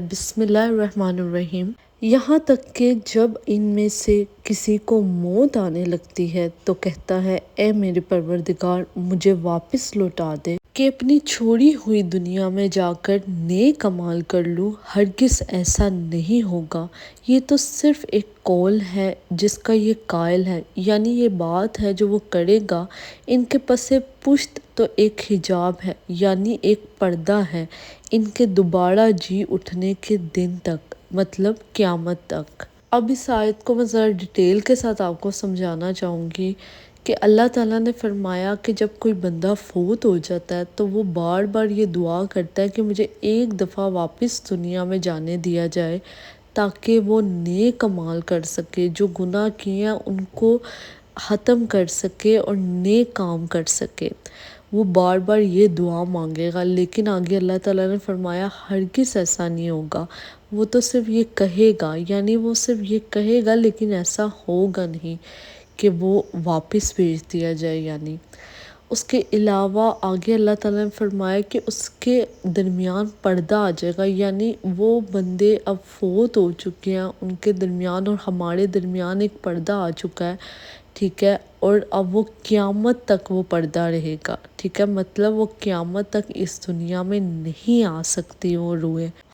بسم اللہ الرحمن الرحیم۔ یہاں تک کہ جب ان میں سے کسی کو موت آنے لگتی ہے تو کہتا ہے اے میرے پروردگار مجھے واپس لوٹا دے کہ اپنی چھوڑی ہوئی دنیا میں جا کر نیک اعمال کر لوں۔ ہرگز ایسا نہیں ہوگا، یہ تو صرف ایک قول ہے جس کا یہ قائل ہے، یعنی یہ بات ہے جو وہ کرے گا۔ ان کے پس پشت تو ایک حجاب ہے، یعنی ایک پردہ ہے ان کے دوبارہ جی اٹھنے کے دن تک، مطلب قیامت تک۔ اب اس آیت کو میں ذرا ڈیٹیل کے ساتھ آپ کو سمجھانا چاہوں گی کہ اللہ تعالیٰ نے فرمایا کہ جب کوئی بندہ فوت ہو جاتا ہے تو وہ بار بار یہ دعا کرتا ہے کہ مجھے ایک دفعہ واپس دنیا میں جانے دیا جائے تاکہ وہ نیک اعمال کر سکے، جو گناہ کیے ہیں ان کو ختم کر سکے اور نیک کام کر سکے۔ وہ بار بار یہ دعا مانگے گا، لیکن آگے اللہ تعالیٰ نے فرمایا ہرگز ایسا نہیں ہوگا۔ وہ تو صرف یہ کہے گا، یعنی وہ صرف یہ کہے گا لیکن ایسا ہوگا نہیں کہ وہ واپس بھیج دیا جائے۔ یعنی اس کے علاوہ آگے اللہ تعالیٰ نے فرمایا کہ اس کے درمیان پردہ آ جائے گا، یعنی وہ بندے اب فوت ہو چکے ہیں، ان کے درمیان اور ہمارے درمیان ایک پردہ آ چکا ہے، ٹھیک ہے، اور اب وہ قیامت تک وہ پردہ رہے گا، ٹھیک ہے، مطلب وہ قیامت تک اس دنیا میں نہیں آ سکتی وہ روحیں۔